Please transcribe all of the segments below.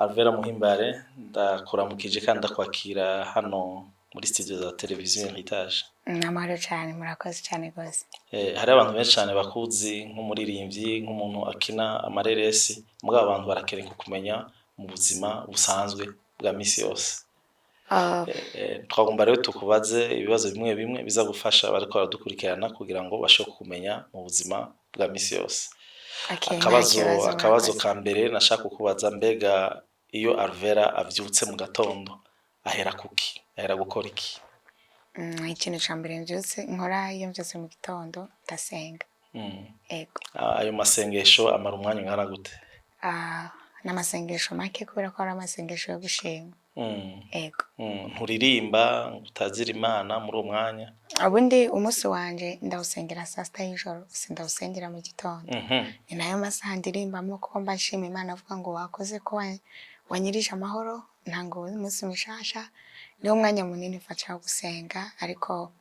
Alvella MUHIMBARE ndakuramukije kandi ndakwakira hano muri studio za televiziyo Heritage. Amahoro cyane murakoze cyane gose. Hari abantu benshi cyane bakuzi nk'umuririmbyi nk'umuntu akina amareresi mugabo abantu barakeneye kumenya mu buzima busanzwe bwa misi yose. Twagomba rero tukubaze ibibazo bimwe bimwe biza gufasha bariko baradukurikirana kugira ngo bashobore kumenya mu buzima bwa misi yose. Akabazo ka mbere nashaka kukubaza, mbega iyo Alvella avyutse mu gatondo ahera kuki, ahera gukora iki? Ikintu ca mbere mvyutse nkora iyo mvyutse mu gitondo ndasenga. Ego. Ayo masengesho amara umwanya ungana gute? N'amasengesho make kubera ko ari amasengesho yo gushima. Ego. Nturirimba utazira Imana muri uwo mwanya? Ubundi umunsi wanje ndawusengera saa sita y'ijoro, sindawusengera mu gitondo. Ni nayo masaha ndirimbamo kuko mba nshima Imana avuga ngo wakoze ko wanyirije amahoro, ntango umunsi mushasha. Niwo mwanya munini mfata gusenga, ariko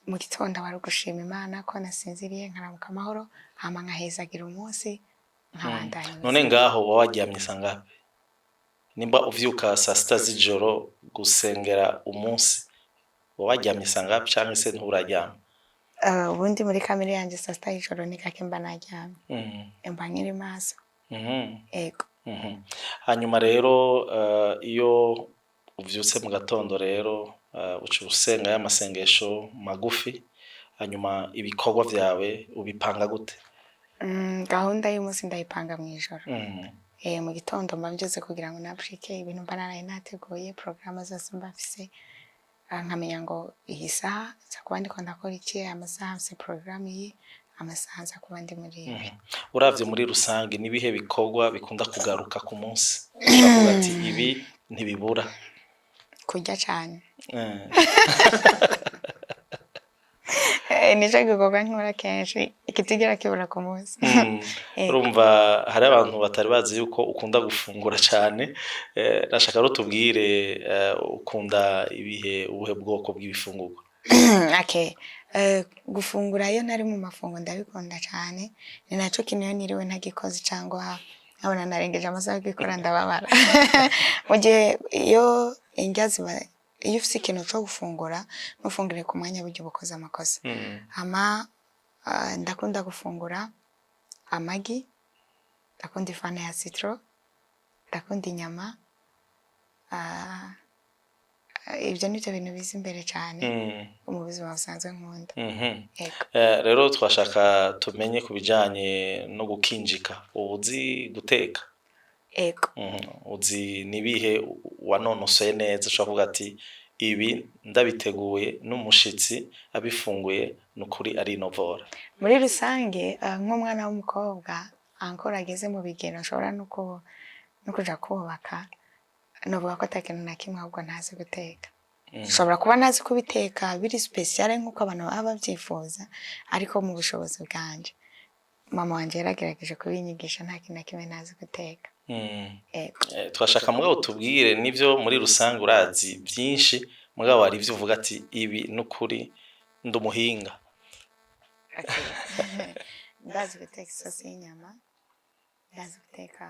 mu gitondo bari gushima Imana ko nasinziriye nkaramuka amahoro, hama nkahezagira umunsi nkabandanya. None ngaho wawaryamye sangape? Nimba uvyuka saa sita z'ijoro gusengera umunsi, wawaryamye sangape canke se nturaryama? Ubundi muri kamere yanje saa sita y'ijoro ni gake mba naryamye. Mba nkiri maso. Ego. Hanyuma rero iyo uvyutse mu gatondo rero uca usenga y'amasengesho magufi, hanyuma ibikorwa vyawe ubipanga gute? Gahunda y'umunsi ndayipanga mw'ijoro. Mu gitondo mba mvyutse kugira ngo nabushike ibintu mba naraye nateguye, programme zose mba mfise, nkamenya ngo iyi saha nza kuba ndiko ndakora iki, amasaha mfise programme iyi, amasaha nza kuba ndi muri ibi. Uravye muri rusange nibihe bikorwa bikunda kugaruka ku munsi? Uvuga ati ibi ntibibura. Kurya cyane. Nico gikorwa nkora kenshi ikitigera kibura ku munsi. Urumva hari abantu batari bazi yuko ukunda gufungura cyane, nashaka rero tubwire ukunda ubuhe bwoko bw'ibifungurwa? Okay. Gufungura iyo nari mu mafungo ndabikunda cyane, ni naco kintu niriwe ntagikoze cyangwa nkabona narengeje amasaha y'ikora ndababara. Mu gihe iyo ufise ikintu cyo gufungura ntufungire ku mwanya buryo bukoze amakosa. Hama ndakunda gufungura amagi, ndakunda ifana ya citron, ndakunda inyama. Ibyo nivyo bintu biza imbere cyane mu buzima busanzwe nkunda. Rero twashaka tumenye kubijanye no gukinjika. Uzi guteka? Ego. Uzi nibihe wanonosoye neza ushobora kuvuga ati ibi ndabiteguye n'umushitsi abifunguye nukuri ari inovora? Muri rusange nk'umwana w'umukobwa ankora ageze mu bigero nshobora no kuja kubaka, novuga ko atakintu na kimwe ahubwo ntazi guteka. Nshobora kuba ntazi kubiteka biri special nk'uko abantu baba bavyifuza, ariko mu bushobozi bwanje mama wanje yaragerageje kubinyigisha nta kintu na kimwe ntazi guteka. Twashaka mugabo tubwire nivyo muri rusange urazi byinshi, mugabo hari ivyo uvuga ati ibi nukuri ndumuhinga. Ndazi guteka isosi y'inyama, ndazi guteka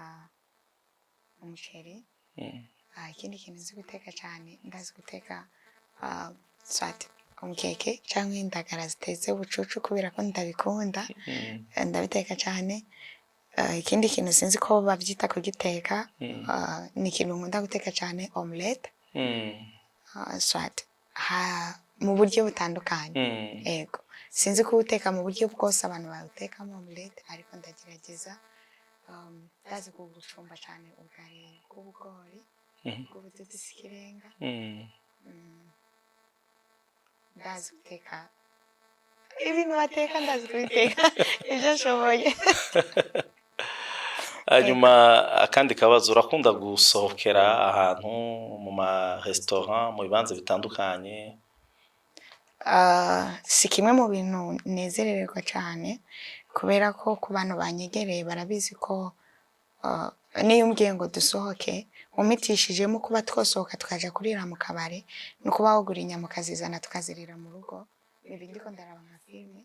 umuceri. Ikindi kintu nzi guteka cyane, ndazi guteka umukeke cyangwa indagara zitetse ubucucu kubera ko ndabikunda, ndabiteka cyane. Ikindi kintu sinzi ko bavyita kugiteka, ni ikintu nkunda guteka cyane, omelette. Mu buryo butandukanye. Ego. Sinzi kubuteka mu buryo bwose abantu babutekamo omelette, ariko ndagerageza. Ndazi kugucumba cyane ubugari bw'ubugori, bw'ubududu sikirenga. Ndazi guteka ibintu bateka, ndazi kubiteka ibyo nshoboye. Hanyuma akandi kabazo, urakunda gusohokera ahantu mu ma restaurant, mu bibanza bitandukanye? Si kimwe mu bintu nezerererwa cyane kubera ko ku bantu banyegereye barabizi ko niyo umbwiye ngo dusohoke umitishijemo kuba twosohoka tukaja kurira mu kabare, no kuba wagura inyama ukazizana tukazirira mu rugo. Ibi ndiko ndaraba nka filme,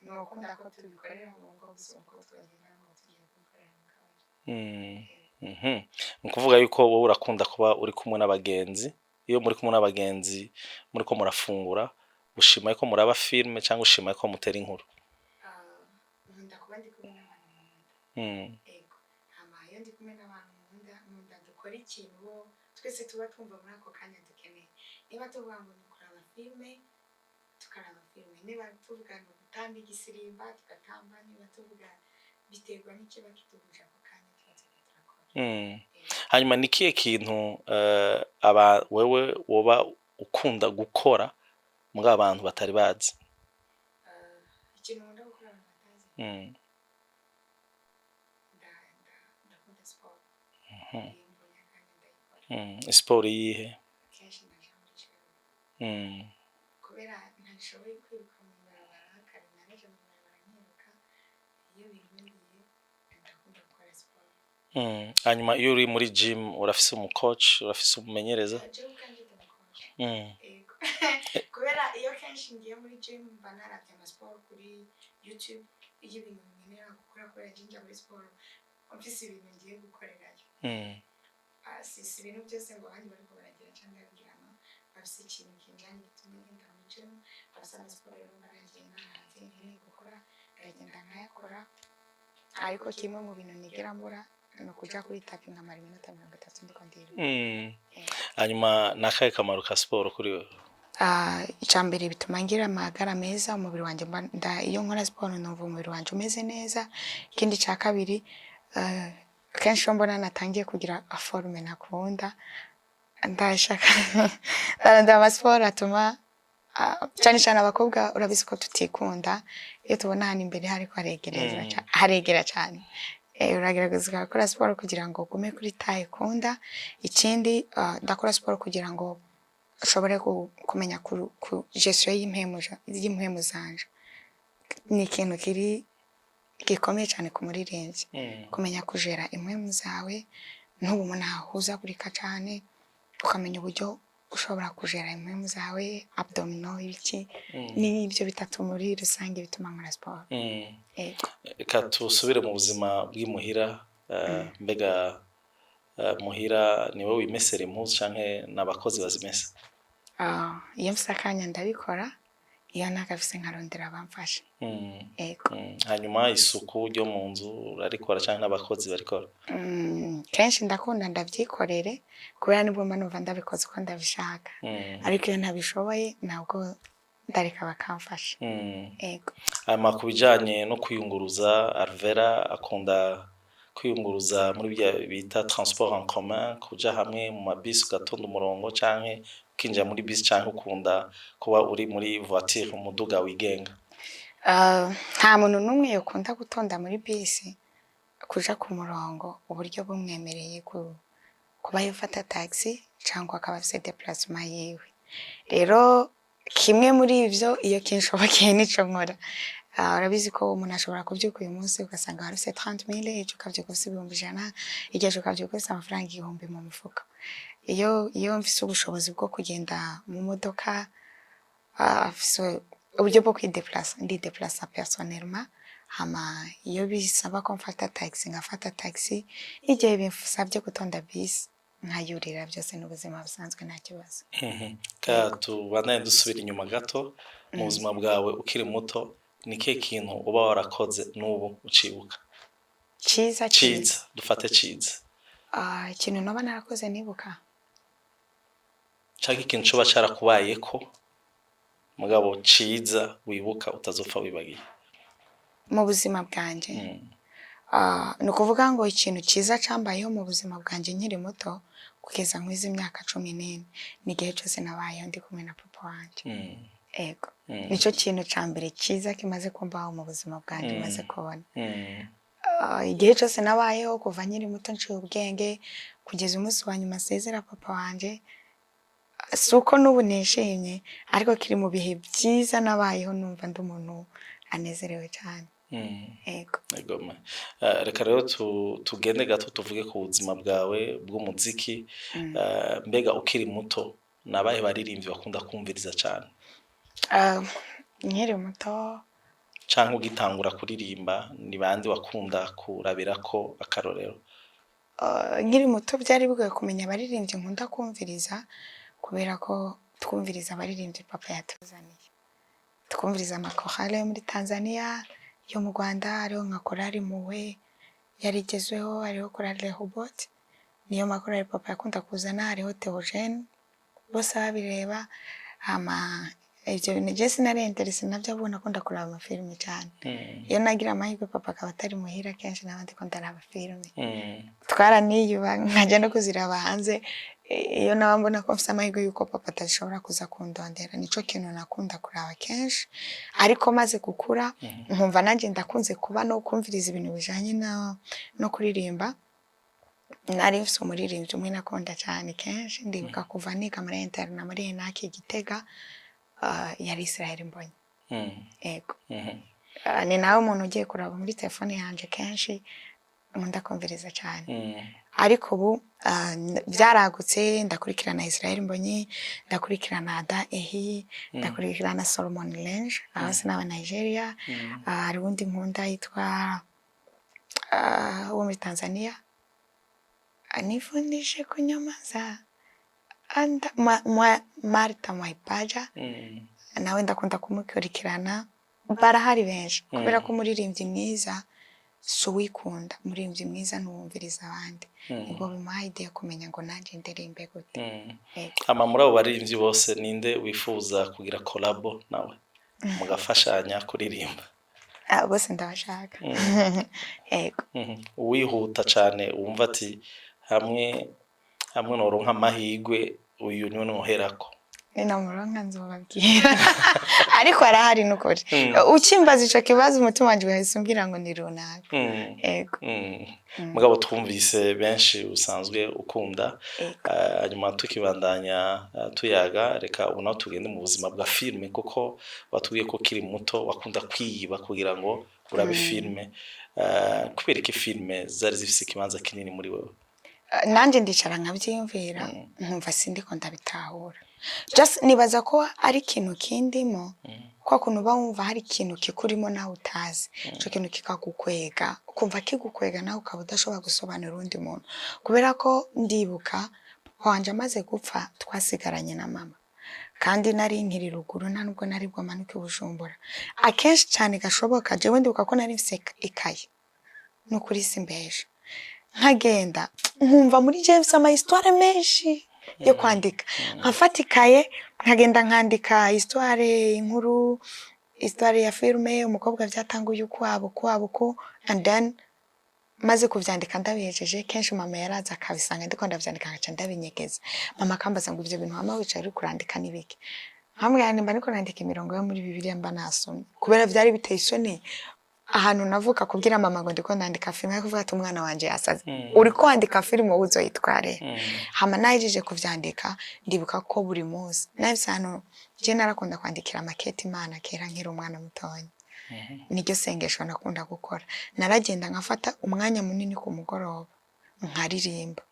nokunda ko tubikorera mu ngo gusohoka tukagira ngo tugiye gukorera mu kabare. Ni ukuvuga yuko wowe urakunda kuba uri kumwe n'abagenzi, iyo muri kumwe n'abagenzi muriko murafungura ushima yuko muraba filime cyangwa ushima yuko mutera inkuru? Nkunda kuba ndi kumwe n'abantu nkunda. Ego. Hama iyo ndi kumwe n'abantu nkunda dukora ikintu twese tuba twumva muri ako kanya dukeneye. Niba tuvuga ngo ni kuraba filime, tukaraba filime. Niba tuvuga ngo gutamba igisirimba, tugatamba. Niba tuvuga biterwa n'ikiba kituhuje ako kanya tuba turiko turakora. Hanyuma ni ikihe kintu wewe woba ukunda gukora muri abantu batari bazi? Ikintu nkunda gukora abantu batazi. Ndakunda siporo. Iyo mbonye akanya ndayikora. Siporo yihe? Kenshi ndaja muri gym. Kubera ntashoboye kwiruka mu ibarabara kare naraje mu ibarabara nkiruka, iyo binkundiye ndakunda gukora siporo. Hanyuma iyo uri muri gym urafise umucoach, urafise umumenyereza? Jewe ubwanje ndi umucoach. Ego. Kubera iyo kenshi ngiye muri gym mba naravye amasiporo kuri YouTube, iyo ibintu nkenera gukora kubera jinja muri siporo mfise ibintu ngiye gukorerayo. Si ibintu byose ngo abandi bariko baragira cyangwa babigirana, bafise ikintu kinjanye gituma ngenda muri gym, bafise amasiporo rero baragiye nkahanze nkeneye gukora ndagenda nkayakora, ariko kimwe mu bintu nigera mbura ni ukuja kuri tapi nkamara iminota 30 ndiko ndiruka. Hanyuma ni akahe kamaro ka siporo kuri wewe? Icambere bituma ngira amagara meza, umubiri wanje iyo nkora siporo numva umubiri wanje umeze neza. Ikindi ca kabiri, kenshi mbona natangiye kugira forme nakunda, ndashaka amasiporo atuma cyane abakobwa urabizi ko tutikunda, iyo tubona hano imbere hariko haregera cyane. Uragerageza gukora siporo kugira ngo ugume kuri taye kunda. Ikindi ndakora siporo kugira ngo ushobore kumenya ku gestion y'impemu zanje. Ni ikintu gikomeye cyane ku murirenzi, kumenya kujera impemu zawe, ntubu umuntu ahuzagurika cyane, ukamenya uburyo ushobora kujera impemu zawe, abdominal ibiki, n'ibyo bitatu muri rusange bituma nkora siporo. Reka tusubire mu buzima bw'imuhira. Mbega muhira niwe wimesera impuzu canke n'abakozi bazimesa? Iyo mfise akanya ndabikora, iyo ntakafise nkarondera abamfasha. Ego. Hanyuma isuku ryo mu nzu urarikora canke n'abakozi barikora? Kenshi ndakunda ndavyikorere kubera nibwo mba numva ndabikoze uko ndabishaka, ariko iyo ntabishoboye ntabwo ndareka bakamfasha. Ego. Hanyuma ku bijanye no kwiyunguruza, Alvella akunda kwiyunguruza muri bya bita transport en commun, kuja hamwe mu mabisi ugatonda umurongo canke ukinjira muri bisi, canke ukunda kuba uri muri voiture, umuduga wigenga? Nta muntu n'umwe yokunda gutonda muri bisi kuja ku murongo, uburyo bumwemereye kuba yofata taxi cyangwa akaba afise déplacement yiwe. Rero kimwe muri ivyo iyo kinshobokeye nico nkora. Urabizi ko umuntu ashobora kuvyuka uyu munsi ugasanga haruse 30,000, ejo ukavyuka ufise 100,000, ejo ukavyuka ufise amafaranga 1,000 mu mufuka. Iyo mfise ubushobozi bwo kugenda mu modoka, afise uburyo bwo ndideplacer personnellement. Hama iyo bisaba ko mfata taxi ngafata taxi, igihe bimfasabye gutonda bisi nkayurira, byose n'ubuzima busanzwe nta kibazo. Tubandanye dusubira inyuma gato. Mu buzima bwawe ukiri muto, ni kihe kintu uba warakoze n'ubu ucibuka? Ciza. Dufate ciza. Ikintu noba narakoze nibuka, canke ikintu coba carakubayeko mugabo ciza wibuka utazopfa wibagiye mu buzima bwanje. Ni ukuvuga ngo ikintu ciza cambayeho mu buzima bwanje nkiri muto kugeza nkwiza imyaka 14, ni igihe cyose nabayeho ndi kumwe na papa wanje. Ego. Nico kintu ca mbere ciza kimaze kumbaho mu buzima bwanje maze kubona. Igihe cyose nabayeho kuva nkiri muto nciye ubwenge kugeza umunsi wa nyuma sezera papa wanje, suko n'ubu nishimye, ariko kiri mu bihe byiza nabayeho numva ndi umuntu anezerewe cyane. Ego. Reka rero tugende gato tuvuge ku buzima bwawe bw'umuziki. Mbega ukiri muto nabahe baririmvyi bakunda kumviriza cyane? Nkiri muto canke ugitangura kuririmba ni bandi wakunda kurabirako akarorero? nkiri muto byari bigoye kumenya abaririmbyi nkunda kumviriza kubera ko twumviriza abaririmbyi papa yatuzaniye twumviriza amakorale yo muri Tanzania yo mu Rwanda ariho nka korali muwe yarigezweho ariho korali Rehoboth niyo makorali papa yakunda kuzana hariho Theogene bose babireba ibyo bintu je sinari interese nabyo abona ko ndakora amafilme cyane iyo nagira amahirwe papa akaba atari muhira kenshi nabandi ko ndaraba filme twaraniyuba nkaje no kuziraba hanze iyo naba mbona ko mfite amahirwe yuko papa atashobora kuza kundondera nico kintu nakunda kuraba kenshi ariko maze gukura nkumva nanje ndakunze kuba no kumviriza ibintu bijanye no kuririmba nari mfite umuririmbyi umwe nakunda cyane kenshi ndibuka kuva niga muri interna muri naki Gitega yari Israel Mbonyi ego ni nawe umuntu ugiye kuraba muri telefone yanje kenshi nkunda kumviriza cyane ariko ubu byaragutse ndakurikirana Israel Mbonyi ndakurikirana Ada Ehi ndakurikirana Solomon Lange aho sinaba Nigeria hari undi nkunda yitwa wo muri Tanzania anifundishe kunyamaza anda Marta Mwaipaja nawe ndakunda kumukurikirana barahari benshi kubera ko umuririmbyi mwiza so wikunda umuririmbyi mwiza nuwumviriza abandi ngo bimuha idea kumenya ngo nanje ndirimbe gute muri abo baririmbyi bose ninde wifuza kugira collabo nawe mugafashanya kuririmba bose ndabashaka ego wihuta cyane wumva ati hamwe noronka amahirwe uyu niwe noherako ninamuronka nzobabwira ariko arahari nukuri ukimbaza ico kibazo umutima wanje wahisumbira ngo ni runaka ego mugabo twumvise benshi usanzwe ukunda hanyuma tukibandanya tuyaga reka ubu naho tugende mu buzima bwa filme kuko watubwiye ko kiri muto wakunda kwiyiba kugira ngo urabe filme kubera ko filme zari zifise ikibanza kinini muri wewe nanje ndicara nkabyiyumvira nkumva sindiko ndabitahura just nibaza ko ari ikintu kindimo kwa kuntu bawumva hari ikintu kikurimo nawe utazi ico kintu kikagukwega ukumva kigukwega nawe ukaba udashobora gusobanura undi muntu kubera ko ndibuka wanje amaze gupfa twasigaranye na mama kandi nari nkiri ruguru nta nubwo nari bwamanuke Bujumbura akenshi cyane gashoboka jewe ndibuka ko nari mfise ikaye no kuri simbeje nkagenda nkumva muri James ama histoire menshi yo kwandika nkafatikaye nkagenda nkandika histoire inkuru histoire ya filme umukobwa byatanguye ukwabo ko and then maze kuvyandika ndabihejeje kenshi mama yaraza akabisanga ndiko ndavyandika ngaca ndabinyegeza mama kambaza ngo ivyo bintu mama wicaye uri kurandika nibiki hamwe yani mba niko nandika imirongo yo muri Bibiliya mba nasomye kubera byari biteye isoni ahantu navuka kubwira mama ngo ndiko ndandika filme kuvuga ati umwana wanje yasaze uri kwandika filme uzoyitware hama nayijeje kuvyandika ndibuka ko buri munsi navise hano je narakunda kwandikira makete Imana kera nkiri umwana mutonya niryo sengesho nakunda gukora naragenda nkafata umwanya munini ku mugoroba nkaririmba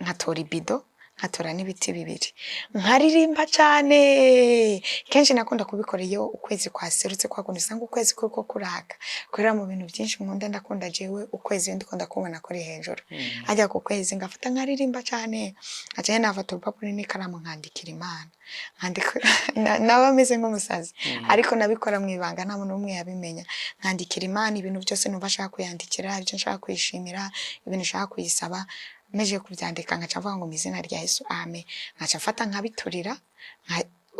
nkatora ibido nkatora n'ibiti bibiri nkaririmba cyane kenshi nakunda kubikora iyo ukwezi kwaserutse kwa kundi usanga ukwezi kuko kuraka kurira mu bintu byinshi nkunda ndakunda jewe ukwezi ndikunda kubona kuri hejuru ajya ku kwezi ngafata nkaririmba cyane aje nafata urupapuro n'ikaramu nkandikira Imana nkandika naba meze nk'umusazi ariko nabikora mu ibanga nta muntu umwe yabimenya nkandikira Imana ibintu byose numva shaka kuyandikira ibyo nshaka kwishimira ibintu nshaka kuyisaba meje kubyandika ngaca mvuga ngo mu izina rya Yesu amen ngaca mfata nkabiturira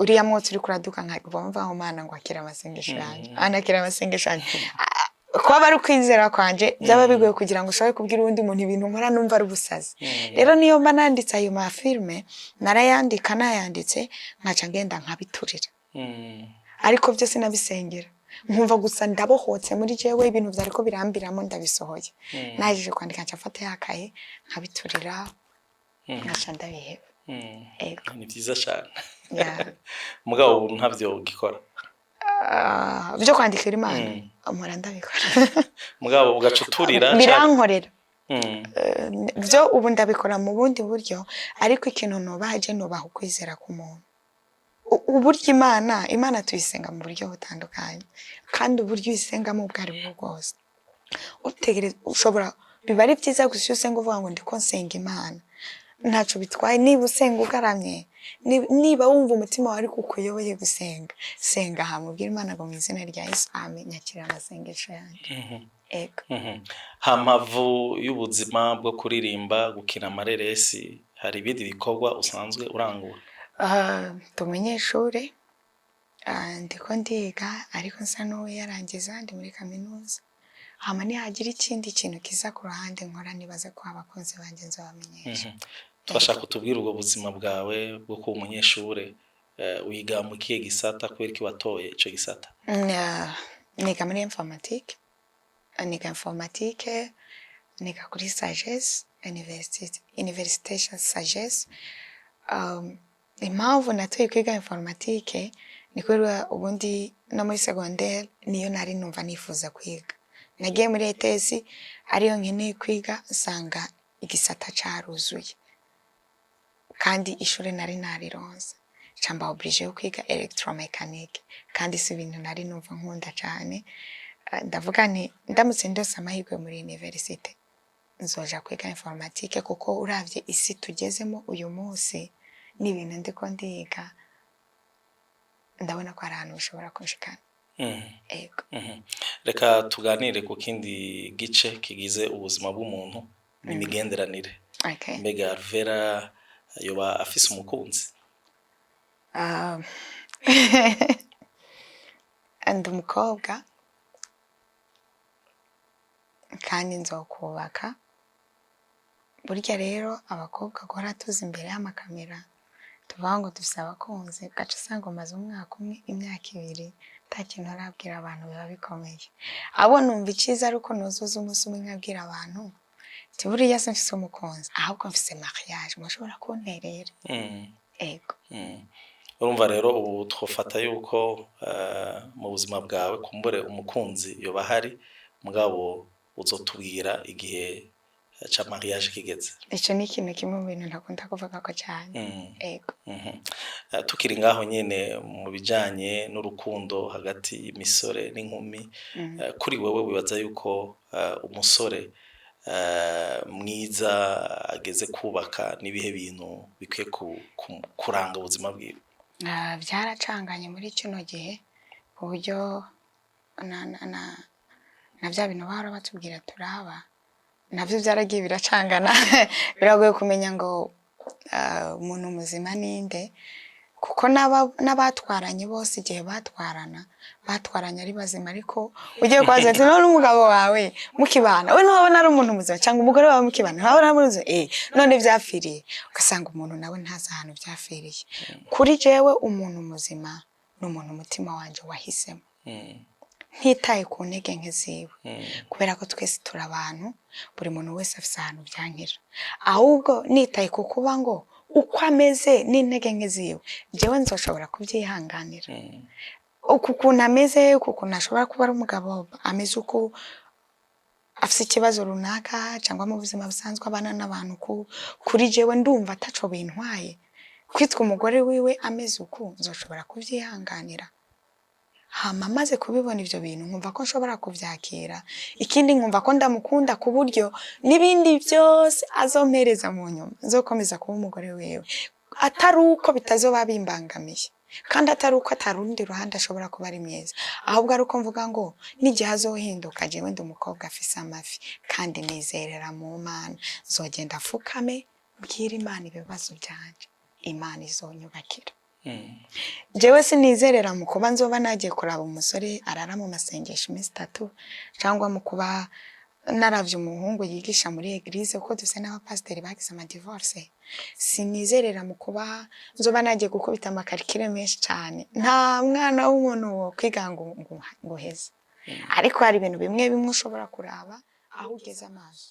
uriya mwotsi uri kuraduka nkabumva ngo Mana ngo akira amasengesho yanjye anakira amasengesho yanjye kwa bari kwizera kwanje byaba bigoye kugira ngo ushobore kubwira undi muntu ibintu nkora numva ari ubusazi rero niyo mba nanditse ayo ma filme narayandika nayanditse ngaca ngenda nkabiturira ariko byo sinabisengera nkumva gusa ndabohotse muri jewe ibintu byariko birambiramo ndabisohoye najeje kwandika cyafata yakaye nkabiturira ngaca ndabiheba ni byiza cyane mugabo ntavyo gikora byo kwandikira Imana amara ndabikora mugabo ugacuturira birankorera byo ubu ndabikora mu bundi buryo ariko ikintu nobaje nobaha ukwizera ku muntu uburyo Imana tuyisenga mu buryo butandukanye kandi uburyo uyisengamo bwari bwo bwose utegereza ushobora biba ari byiza gusa usenga uvuga ngo ndiko nsenga Imana ntaco bitwaye niba usenga ugaramye niba wumva umutima wari kukuyoboye gusenga senga hamubwira Imana ngo mu izina rya Yesu amen nyakira amasengesho yanjye ego hamavu y'ubuzima bwo kuririmba gukina amareresi hari ibindi bikorwa usanzwe urangura tumunyeshure ndiko ndiga ariko nsa n'uwo yarangiza ndi muri kaminuza hama nihagira ikindi kintu kiza ku ruhande nkora nibaze ko abakunzi banje nzobamenyesha twashaka kutubwira ubwo buzima bwawe bwo kuba umunyeshure wiga mu kihe gisata kubera iki watoye ico gisata niga muri informatique niga kuri Sagesse Université Sagesse impamvu natoye kwiga informatique ni kubera ubundi no muri secondaire niyo nari numva nifuza kwiga nagiye muri ETS ariyo nkeneye kwiga nsanga igisata caruzuye kandi ishure nari narironse camba oblige yo kwiga electromechanique kandi si ibintu nari numva nkunda cyane ndavuga nti ndamutse ndose amahirwe muri université nzoja kwiga informatique kuko uravye isi tugezemo uyu munsi ni ibintu ndiko ndiga ndabona ko ari ahantu bishobora kunshikana ego reka tuganire ku kindi gice kigize ubuzima bw'umuntu n'imigenderanire mbega Alvella yoba afise umukunzi ndi umukobwa kandi nzokubaka burya rero abakobwa gora tuzi imbere y'amakamera tuvuga ngo dufise abakunzi gace usanga umaze umwaka umwe imyaka ibiri nta kintu arabwira abantu biba bikomeye abo numva iciza ariko nozoza umunsi umwe nkabwira abantu ati buriya se mfise umukunzi ahubwo mfise mariage mushobora kunterera ego urumva rero ubu twofata yuko mu buzima bwawe kumbure umukunzi yoba hari mugabo uzotubwira igihe cha mariage kigeze ico ni ikintu kimwe mu bintu ntakunda kuvuga ko cyane ego tukiri ngaho nyene mu bijanye n'urukundo hagati y'imisore n'inkumi kuri wewe wibaza yuko umusore mwiza ageze kubaka nibihe bintu bikwiye kuranga ubuzima bwiwe byaracanganye muri kino gihe ku buryo na bya bintu bahora batubwira turaba navyo byaragiye biracangana biragoye kumenya ngo umuntu muzima ninde kuko n'abatwaranye bose igihe batwaranye ari bazima ariko ugiye kwaza ati none umugabo wawe mukibana we nubona ari umuntu muzima cyangwa umugore wawe mukibana ntabona muzi none byafiriye ugasanga umuntu nawe ntazi ahantu byafiriye kuri jewe umuntu muzima n'umuntu umutima wanje wahisemo ntitaye ku ntege nke ziwe kubera ko twese turi abantu buri muntu wese afise ahantu byankira ahubwo nitaye ku kuba ngo uko ameze n'intege nke ziwe jewe nzoshobora kubyihanganira uku kuntu ameze uku kuntu ashobora kuba ari umugabo ameze uko afise ikibazo runaka cyangwa mu buzima busanzwe abana n'abantu kuri jewe ndumva ataco bintwaye kwitwa umugore wiwe ameze uko nzoshobora kubyihanganira hama maze kubibona ivyo bintu nkumva ko nshobora kuvyakira ikindi nkumva ko ndamukunda ku buryo nibindi byose azompereza mu nyuma nzokomeza kuba umugore wewe atari uko bitazoba bimbangamiye kandi atari uko atarundi ruhande ashobora kuba ari mwiza ahubwo ari uko mvuga ngo n'igihe azohinduka jewe ndi umukobwa afise amafi kandi nizerera mu Mana nzogenda afukame mbwira Imana ibibazo byanje Imana izonyubakira jewe sinizerera mu kuba nzoba nagiye kuraba umusore arara mu masengesho iminsi 3 cyangwa mu kuba naravye umuhungu yigisha muri eglise uko duse n'abapasteri bagize ama divorce sinizerera mu kuba nzoba nagiye gukubita amakarikire menshi cyane nta mwana w'umuntu wo kwigango nguheza ariko hari ibintu bimwe ushobora kuraba aho ugeze amaso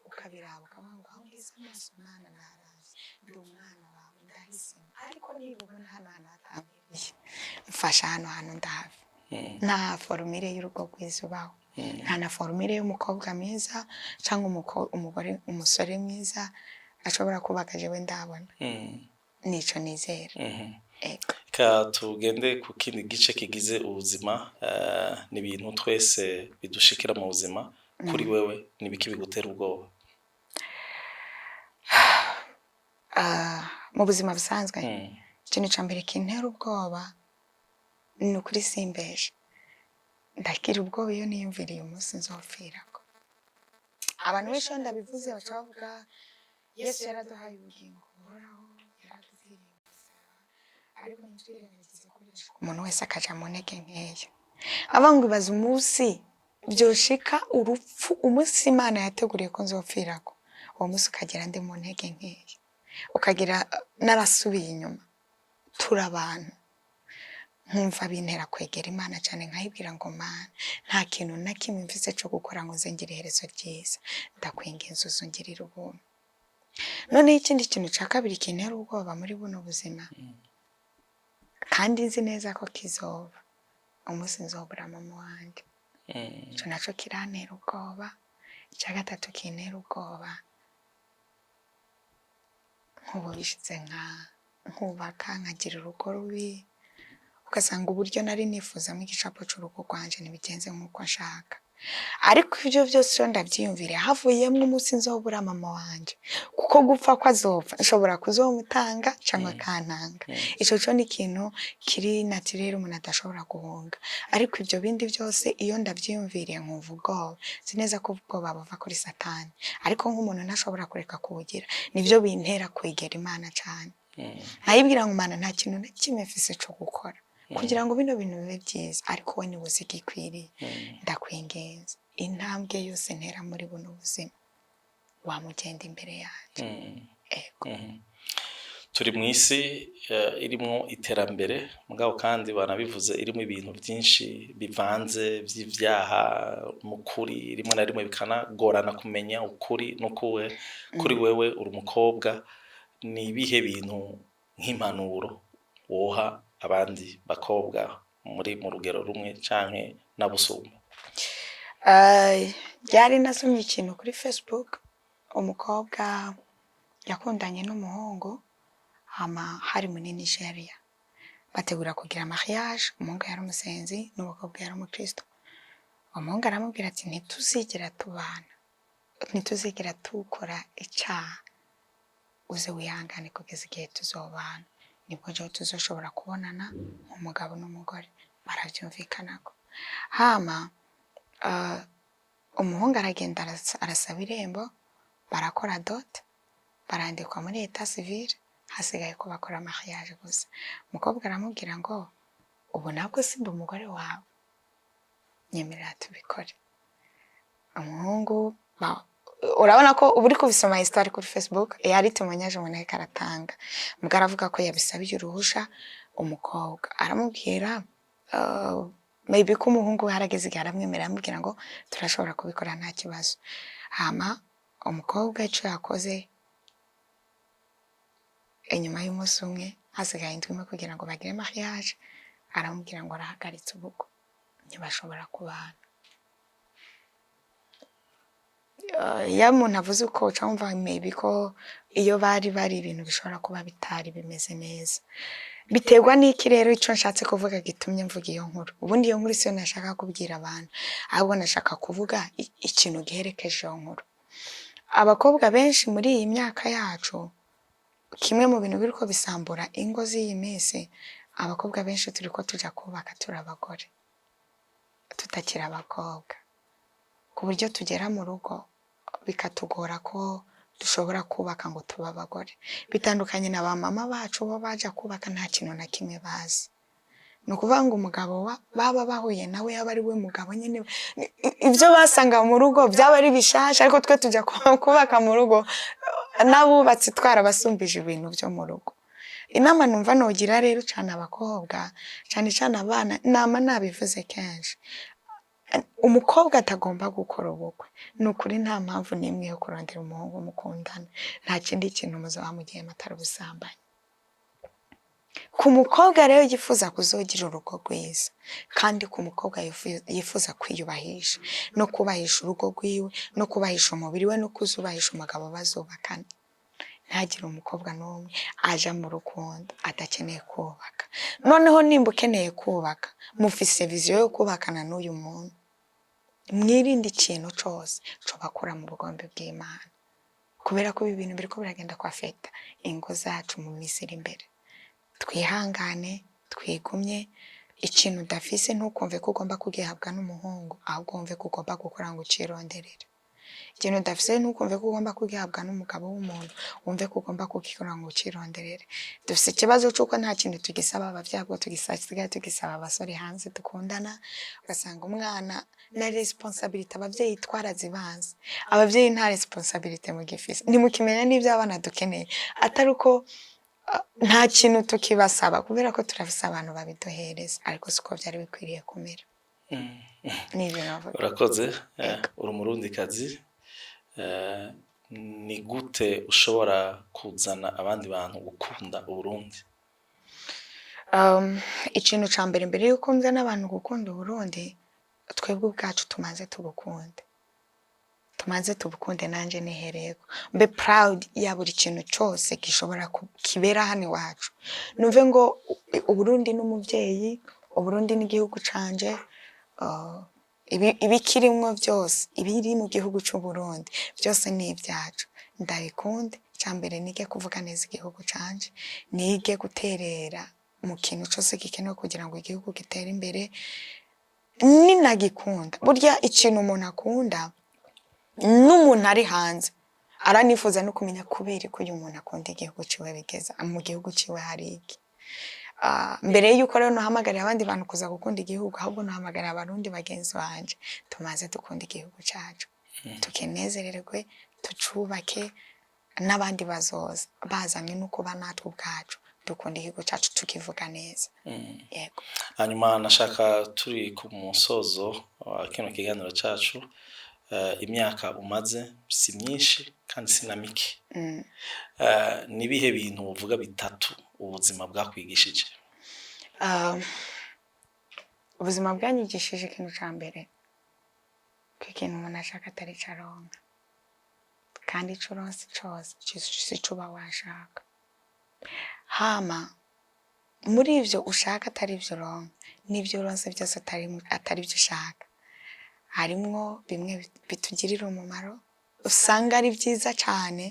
ukabiraba ukabanga aho ugeze amaso Mana narazi ndi umwana wawe ndahisemo ariko niba ubona hano hatambiriye mfasha hano ndahafi nta formule y'urugo rwizubaho nta na formule y'umukobwa mwiza cyangwa umugore umusore mwiza ashobora kubaka jewe ndabona nico nizera ka tugende ku kindi gice kigize ubuzima n'ibintu twese bidushikira mu buzima kuri wewe nibiki bigutera ubwoba? Mu buzima busanzwe ikintu ca mbere kintera ubwoba ni ukuri simbeje, ndagira ubwoba iyo niyumviriye umunsi nzopfirako. Abantu benshi iyo ndabivuze baca bavuga Yesu yaraduhaye ubugingo buhoraho, yaradupfiriye umusaraba, ariko ntitwirengagize ko umuntu wese akaja mu ntege nkeya. Aba ngo ibaza umunsi vyoshika urupfu, umunsi Imana yateguriye ko nzopfirako, uwo munsi ukagera ndi mu ntege nkeya, ukagira narasubiye inyuma. Turi abantu, nkumva bintera kwegera Imana cyane, nkayibwira ngo Mana, nta kintu na kimwe mfise cyo gukora ngo nzengere iherezo ryiza, ndakwinginze uzungirire ubuntu. None ikindi kintu ca kabiri kintera ubwoba muri buno buzima, kandi nzi neza ko kizoba, umunsi nzobura mama wanje. Ico naco kirantera ubwoba. Ica gatatu kintera ubwoba, nk'ubu bishize nkubaka nkagira urugo rubi, ugasanga uburyo nari nifuzamo igicapo c'urugo rwanje ntibigenze nk'uko nshaka. Ariko ivyo vyose iyo ndavyiyumvire havuyemwo umunsi nzobura mama wanje, kuko gupfa ko azopfa nshobora kuzomutanga canke akantanga. Ico co ni ikintu kiri naturel umuntu adashobora guhunga. Ariko ivyo bindi vyose iyo ndavyiyumviriye nkumva ubwoba, nzi neza ko ubwoba buva kuri Satani, ariko nk'umuntu ntashobora kureka kubugira. Nivyo bintera kwegera Imana cane, nkayibwira ngo Mana, nta kintu na kimwe mfise co gukora kugira ngo bino bintu bibe byiza, ariko we niwe uzi igikwiriye. Ndakwinginze intambwe yose ntera muri buno buzima wamugenda imbere yacu. Ego. Turi mu isi irimwo iterambere, mugabo kandi banabivuze irimo ibintu byinshi bivanze by'ivyaha mukuri, rimwe na rimwe bikanagorana kumenya ukuri n'ukuwe. Kuri wewe uri umukobwa, ni ibihe bintu nk'impanuro woha abandi bakobwa muri mu rugero rumwe canke nabusumba? Byari nasomye ikintu kuri Facebook, umukobwa yakundanye n'umuhungu, hama hari muri Nigeria, bategura kugira mariage. Umuhungu yari umusenzi n'umukobwa yari umukristo. Umuhungu aramubwira ati ntituzigera tubana, ntituzigera tukora icaha, uze wihangane kugeza igihe tuzobana, nibwo jo tuzoshobora kubonana umugabo n'umugore. Baravyumvikanako. Hama umuhungu aragenda arasaba irembo, barakora dot, barandikwa muri etat civil, hasigaye ko bakora mariage gusa. Umukobwa aramubwira ngo ubu nabwo simba umugore wawe, nyemerera tubikore. Umuhungu urabona ko ubu uri kubisoma histoire kuri Facebook, yari tumanyaje umuntu ariko aratanga. Mugara avuga ko yabisabiye uruhusha umukobwa. Aramubwira maybe ko umuhungu harageze igihe aramwemerera, amubwira ngo turashobora kubikora nta kibazo. Hama umukobwa ico yakoze, inyuma y'umunsi umwe hasigaye indwi imwe kugira ngo bagire mariage, aramubwira ngo arahagaritse ubukwe, ntibashobora kubana. Ya muntu avuze uko ucumva maybe ko iyo bari ibintu bishobora kuba bitari bimeze neza. Biterwa n'iki rero ico nshatse kuvuga gitumye mvuga iyo nkuru? Ubundi iyo nkuru siyo nashaka kubwira abantu, ahubwo nashaka kuvuga ikintu giherekeje iyo nkuru. Abakobwa benshi muri iyi myaka yacu, kimwe mu bintu biriko bisambura ingo z'iyi minsi, abakobwa benshi turiko tuja kubaka turi abagore, tutakira abakobwa, ku buryo tugera mu rugo bikatugora ko dushobora kubaka ngo tuba abagore. Bitandukanye na ba mama bacu bo baja kubaka nta kintu na kimwe bazi. Nukuvuga ngo umugabo baba bahuye nawe yaba ari we mugabo nyene, ivyo basanga mu rugo byaba ari bishasha, ariko twe tuja kubaka mu rugo nabubatsi twarabasumbije ibintu byo mu rugo. Inama numva nogira rero cyane abakobwa, cyane abana, nama nabivuze kenshi, umukobwa atagomba gukora ubukwe. Nukuri nta mpamvu nimwe yo kurondera umuhungu mukundana, nta kindi kintu muzaba mugiye matara ubusambanyi. Ku mukobwa rero yifuza kuzogira urugo rwiza, kandi ku mukobwa yifuza kwiyubahisha no kubahisha urugo rwiwe, no kubahisha umubiri we, no kuzubahisha umugabo bazubakana. Ntagire umukobwa n'umwe aja mu rukundo adakeneye kubaka. Noneho nimba ukeneye kubaka, mufise viziyo yo kubakana n'uyu muntu, mwirinde ikintu cyose cobakura mu bugombe bw'Imana, kubera ko ibi bintu biriko biragenda kwafekta ingo zacu mu minsi iri imbere. Twihangane, twigumye, ikintu udafise ntukumve ko ugomba kugihabwa n'umuhungu, ahubwo wumve ko ugomba gukora ngo ucironderere. Ikintu udafise ntukumve ko ugomba kugihabwa n'umugabo w'umuntu, wumve ko ugomba kugikora ngo ucironderere. Dufise ikibazo c'uko nta kintu tugisaba abavyeyi, ahubwo tugisaba abasore hanze dukundana, ugasanga umwana na responsabilité abavyeyi twarazibanze. Abavyeyi nta responsabilité mugifise, ntimukimenya n'ivyo abana dukeneye, atari uko nta kintu tukibasaba kubera ko turafise abantu babiduhereza, ariko siko vyari bikwiriye kumera. Nivyo navuga. Urakoze, uri umurundikazi, ni gute ushobora kuzana abandi bantu gukunda Uburundi? Ikintu ca mbere yuko nzana abantu gukunda Uburundi, twebwe ubwacu tumaze tubukunde. Tumaze tubukunde nanje nihereko. Mbe proud ya buri kintu cyose gishobora kibera hano iwacu. Numve ngo Uburundi n'umuvyeyi, Uburundi n'igihugu canje, ibikirimwo byose, ibiri mu gihugu cy'u Burundi, byose ni ibyacu. Ndabikunde, cyambere nige kuvuga neza igihugu canje, nige guterera mu kintu cyose gikenewe kugira ngo igihugu gitere imbere. Ninagikunda, burya ikintu umuntu akunda n'umuntu ari hanze aranifuza no kumenya kubera ko uyu muntu akunda igihugu ciwe bigeza mu gihugu ciwe hari iki. Mbere yuko rero nuhamagarira abandi bantu kuza gukunda igihugu, ahubwo nuhamagarira abarundi bagenzi banje tumaze dukunda igihugu cacu, tukenezererwe, tucubake, n'abandi bazoza bazanye no kuba natwe ubwacu dukunda igihugu cacu tukivuga neza. Yego. Hanyuma nashaka turi ku musozo wa kino kiganiro cacu, imyaka umaze si myinshi kandi si na mike. Nibihe bintu uvuga bitatu ubuzima bwakwigishije? Ubuzima bwanyigishije ikintu ca mbere ko ikintu umuntu ashaka atari caronka, kandi ico uronse cose si co uba washaka. Hama muri ivyo ushaka atari ivyo uronka, n'ivyo uronse byose atari byo ushaka, harimwo bimwe bitugirira umumaro usanga ari byiza cyane,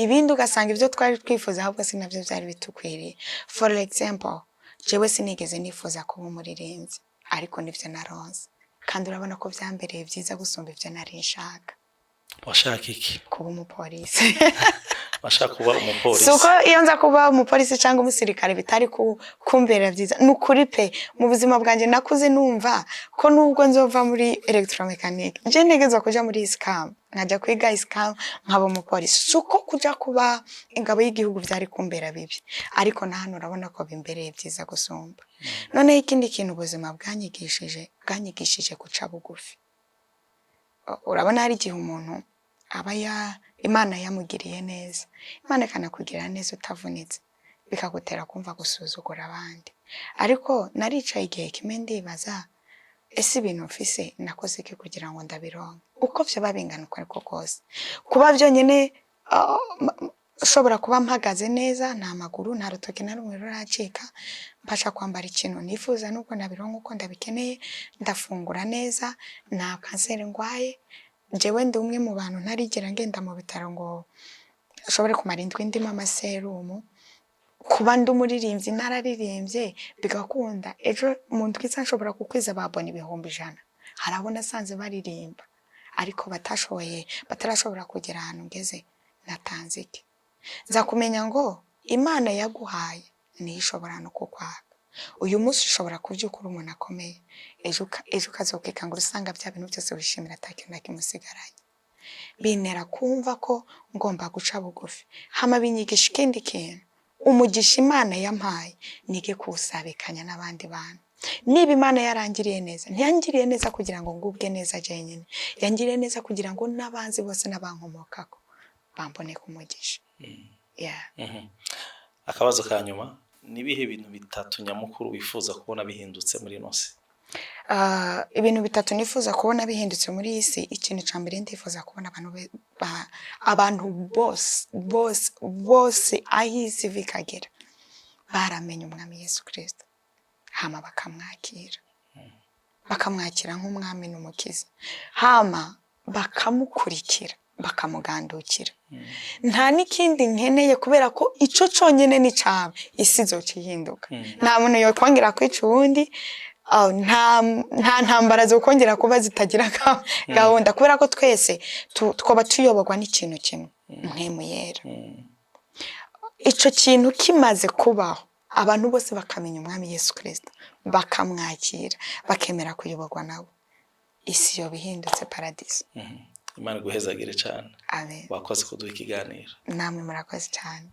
ibindi ugasanga ivyo twari twifuza ahubwo sinavyo byari bitukwiriye. For example, jewe sinigeze nifuza kuba umuririmbyi, ariko nivyo naronse, kandi urabona ko vyambereye byiza gusumba ivyo nari nshaka. Washaka iki? Kuba umupolisi. Washaka kuba umupolisi? Suko iyo nza kuba umupolisi cyangwa umusirikare bitari kumbera byiza. Nukuri pe, mu buzima bwanje nakuze numva ko nubwo nzova muri electromechanique, je ntegezwa kuja muri ISCAM, nkajya kwiga ISCAM nkaba umupolisi. Suko kuja kuba ingabo y'igihugu byari kumbera bibi, ariko na hano urabona ko bimbereye byiza gusumba. None ikindi kintu ubuzima bwanyigishije guca bugufi. Urabona hari igihe umuntu aba Imana yamugiriye neza, Imana ikanakugirira neza utavunitse, bikagutera kumva gusuzugura abandi. Ariko naricaye igihe kimwe ndibaza, ese ibintu mfise nakoze iki kugira ngo ndabironke? Uko vyoba bingana uko ariko kose, kuba byonyene ushobora kuba mpagaze neza, nta maguru nta rutoki na rumwe ruracika, mbasha kwambara ikintu nifuza nubwo nabironka uko ndabikeneye, ndafungura neza, nta kanseri ngwaye. Jewe ndi umwe mu bantu ntarigera ngenda mu bitaro ngo ushobore kumara indwi ndimo amaserumu. Kuba ndi umuririmbyi nararirimbye bigakunda, ejo mu ndwiza nshobora kukwiza babona 100,000. Harabona sanze baririmba ariko batarashobora kugera ahantu ngeze. Natanze iki? Nza kumenya ngo Imana yaguhaye niyo ishobora no kukwaka. Uyu munsi ushobora kuvyuka uri umuntu akomeye, ejo ukazokeka ngo usanga bya bintu byose wishimira atakintu nakimusigaranye. Bintera kumva ko ngomba guca bugufi. Hama binyigisha ikindi kintu, umugisha Imana yampaye nige kuwusabikanya n'abandi bantu. Niba Imana yarangiriye neza, ntiyangiriye neza kugira ngo ngubwe neza jenyine, yangiriye neza kugira ngo n'abanzi bose n'abankomokako bambone kumugisha. Akabazo ka nyuma, nibihe bintu bitatu nyamukuru wifuza kubona bihindutse muri nose? Ibintu bitatu nifuza kubona bihindutse muri iyi si. Ikintu ca mbere ndifuza kubona abantu bose ahisi vikagera baramenye umwami Yesu Kristo, hama bakamwakira, bakamwakira nk'umwami n'umukiza, hama bakamukurikira bakamugandukira. Nta n'ikindi nkeneye kubera ko ico conyene ni caba isi izocihinduka. Nta muntu yokongera kwica uwundi, nta ntambara zo kongera kuba zitagira gahunda kubera ko twese twoba tuyoborwa n'ikintu kimwe, mpwemu yera. Ico kintu kimaze kubaho, abantu bose bakamenya umwami Yesu Kristo, bakamwakira, bakemera kuyoborwa nawe, isi yo bihindutse paradiso. Imana guhezagire cyane. Amen. Wakoze kuduha ikiganiro. Namwe murakoze cyane.